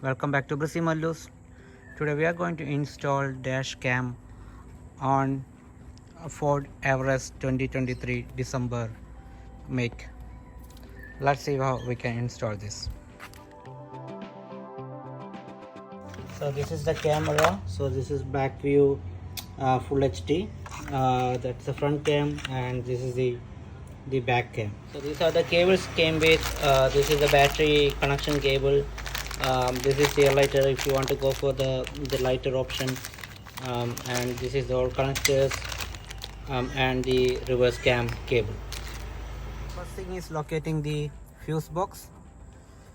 Welcome back to Brisi Mallus. Today we are going to install Dashcam on a Ford Everest 2023 December make. Let's see how we can install this. So this is the camera. So this is Blackview Full HD. That's the front cam, and this is the back cam. So these are the cables came with. This is the battery connection cable. This is the lighter if you want to go for the lighter option, and this is all connectors, and the reverse cam cable. First thing is locating the fuse box.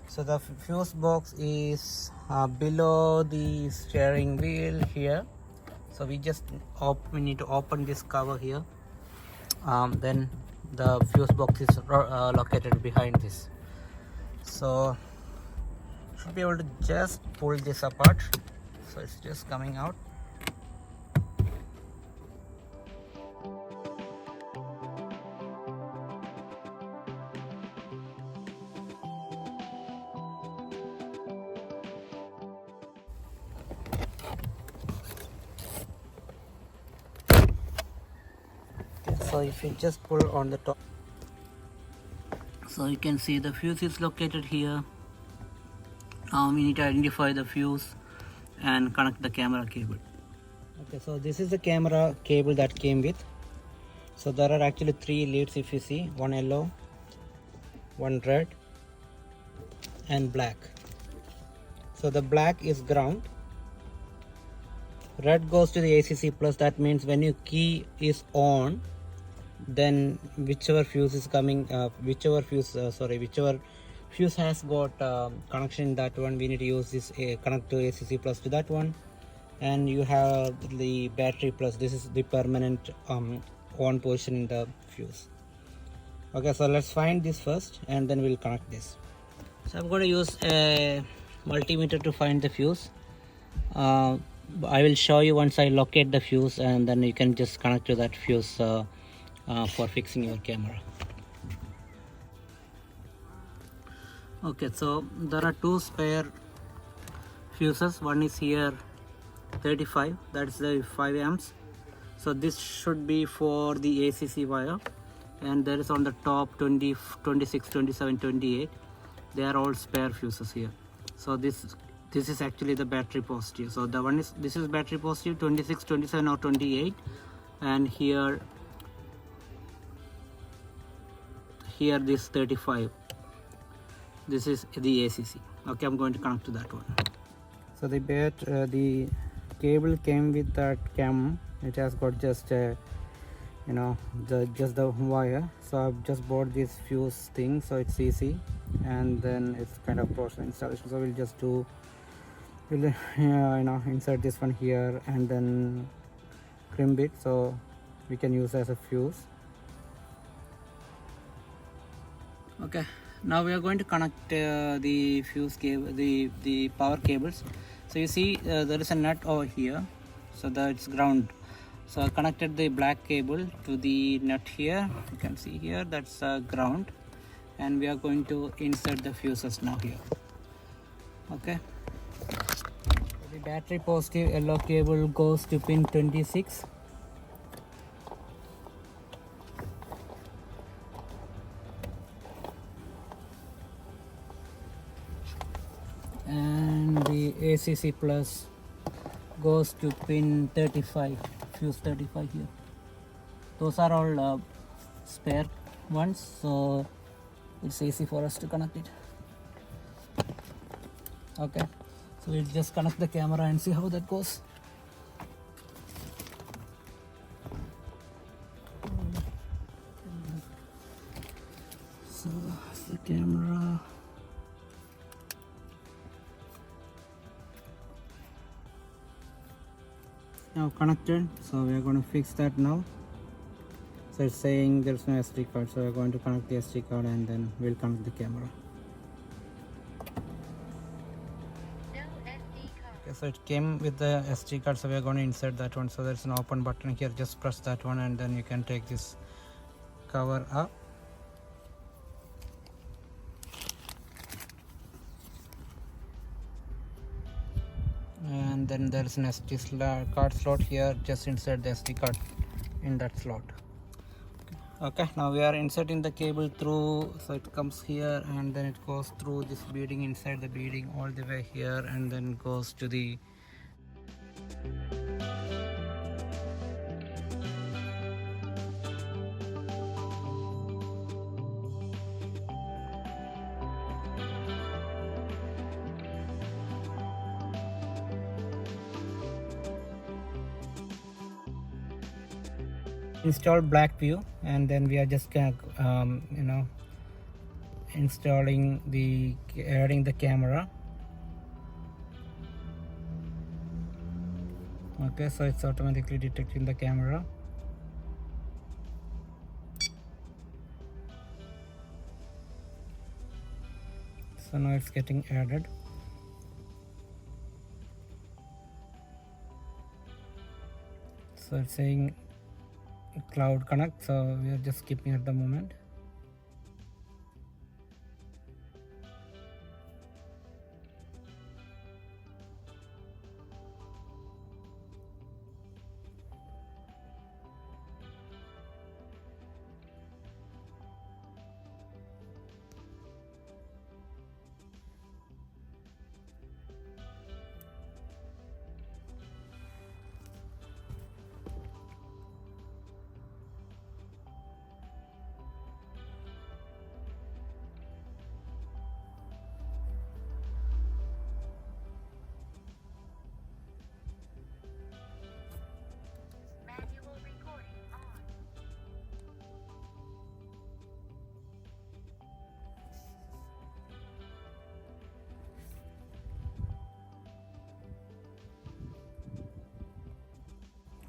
So the fuse box is below the steering wheel here. So we need to open this cover here. Then the fuse box is located behind this. So should be able to just pull this apart. So it's just coming out. So if you just pull on the top, so you can see the fuse is located here. Now we need to identify the fuse and connect the camera cable. Okay, so this is the camera cable that came with. So there are actually 3 leads if you see, one yellow, one red and black. So the black is ground, red goes to the ACC plus. That means when your key is on, then whichever fuse is coming, whichever fuse has got connection in that one, we need to use this connect to ACC plus to that one. And you have the battery plus. This is the permanent on position in the fuse. Okay, so let's find this first and then we'll connect this. So I'm going to use a multimeter to find the fuse. I will show you once I locate the fuse, and then you can just connect to that fuse for fixing your camera. Okay, so there are 2 spare fuses. One is here 35, that's the 5 amps. So this should be for the ACC wire, and there is on the top 20, 26, 27, 28. They are all spare fuses here. So this is actually the battery positive. So the one is, this is battery positive 26, 27 or 28, and here this 35, this is the ACC. Okay, I'm going to connect to that one. So the cable came with that cam. It has got just just the wire. So I've just bought this fuse thing, so it's easy, and then it's kind of process installation. So we'll insert this one here and then crimp it so we can use as a fuse. Okay, now we are going to connect the fuse cable, the power cables. So you see there is a nut over here, so that's ground. So I connected the black cable to the nut here. You can see here that's ground, and we are going to insert the fuses now here. Okay, the battery positive yellow cable goes to pin 26. And the ACC plus goes to pin 35, fuse 35 here. Those are all spare ones, so it's easy for us to connect it. Okay, so we'll just connect the camera and see how that goes. So the camera, now connected, so we are going to fix that now. So it's saying there's no SD card, so we're going to connect the SD card and then we'll connect the camera. Okay, so it came with the SD card, so we're going to insert that one. So there's an open button here, just press that one and then you can take this cover up. and then there's an SD card slot here. Just insert the SD card in that slot. Okay, now we are inserting the cable through, so it comes here and then it goes through this beading, inside the beading all the way here, and then goes to the install Blackview, and then we are just gonna installing the adding the camera. Okay, so it's automatically detecting the camera. So now it's getting added. So it's saying cloud connect, so we are just skipping at the moment.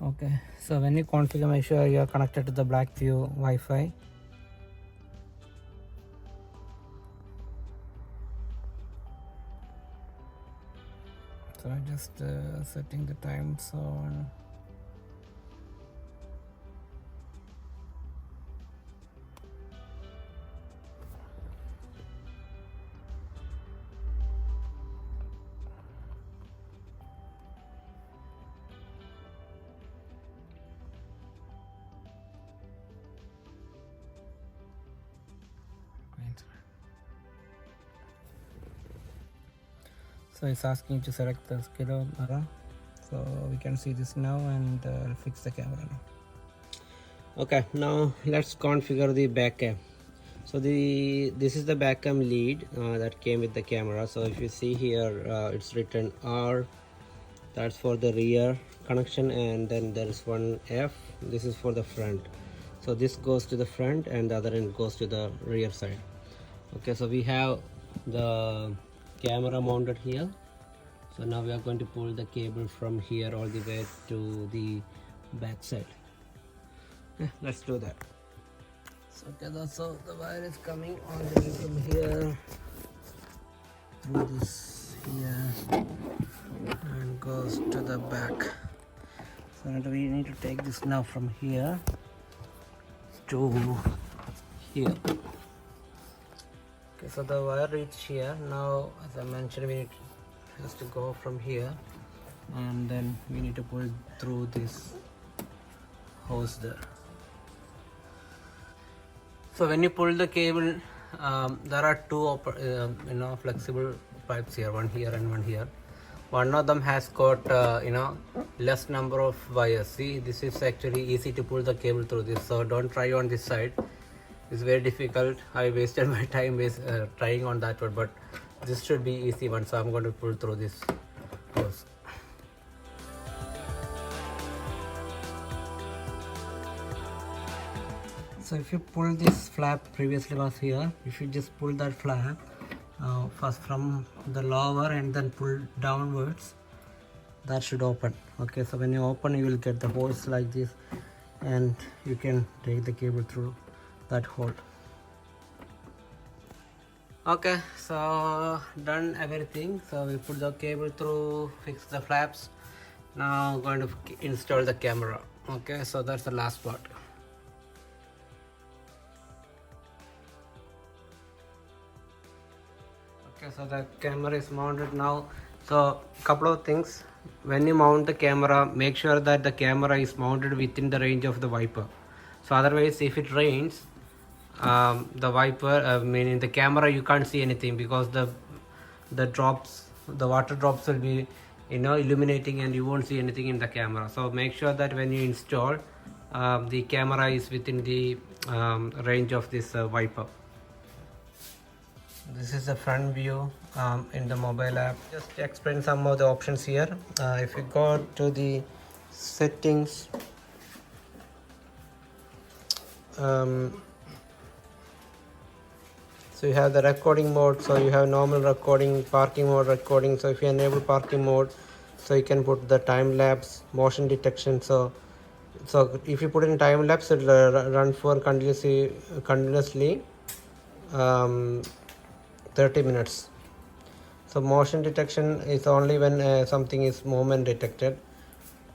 Okay, so when you configure, make sure you are connected to the Blackview Wi-Fi. So I'm just setting the time zone. So it's asking to select the camera. So we can see this now, and I'll fix the camera now. Okay, now let's configure the back cam. So this is the back cam lead that came with the camera. So if you see here, it's written R, that's for the rear connection, and then there is one F, this is for the front. So this goes to the front and the other end goes to the rear side. Okay, so we have the camera mounted here. So now we are going to pull the cable from here all the way to the back side. Let's do that. So okay, so the wire is coming all the way from here through this here and goes to the back. So we need to take this now from here to here. Okay, so the wire reached here. Now, as I mentioned, we need has to go from here, and then we need to pull through this hose there. So when you pull the cable, there are two flexible pipes here, one here and one here. One of them has got less number of wires. See, this is actually easy to pull the cable through this, so don't try on this side. It's very difficult. I wasted my time trying on that one, but this should be easy one, so I'm going to pull through this hose. So if you pull this flap, previously was here, if you just pull that flap first from the lower and then pull downwards, that should open. Okay, so when you open, you will get the hose like this, and you can take the cable through that hole. Okay, so done everything. So we put the cable through, fix the flaps. Now I'm going to install the camera. Okay, so that's the last part. Okay, so the camera is mounted now. So couple of things. when you mount the camera, make sure that the camera is mounted within the range of the wiper. So otherwise, if it rains, the wiper, meaning the camera, you can't see anything because the drops, the water drops will be, illuminating, and you won't see anything in the camera. So make sure that when you install, the camera is within the range of this wiper. This is the front view in the mobile app. Just to explain some of the options here. If you go to the settings, so you have the recording mode. So you have normal recording, parking mode recording. So if you enable parking mode, so you can put the time lapse, motion detection. So if you put in time lapse, it will run for continuously 30 minutes. So motion detection is only when something is movement detected.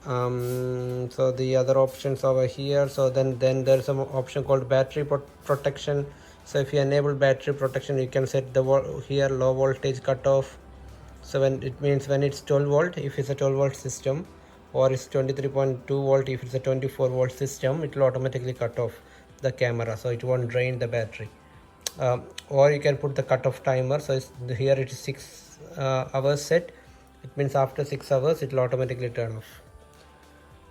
So the other options over here. So then there's some option called battery protection. So if you enable battery protection, you can set the here low voltage cutoff. So when it means when it's 12 volt, if it's a 12 volt system, or it's 23.2 volt if it's a 24 volt system, it will automatically cut off the camera, so it won't drain the battery. Or you can put the cutoff timer. So here it is 6 hours set. It means after 6 hours it will automatically turn off.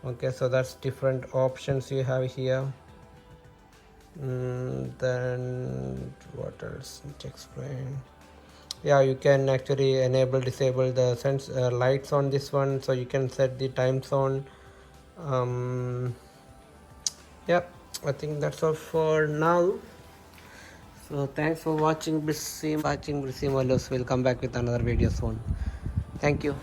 Okay, so that's different options you have here. Then what else to explain? Yeah, you can actually enable disable the lights on this one, so you can set the time zone. Yeah, I think that's all for now. So thanks for watching. We'll come back with another video soon. Thank you.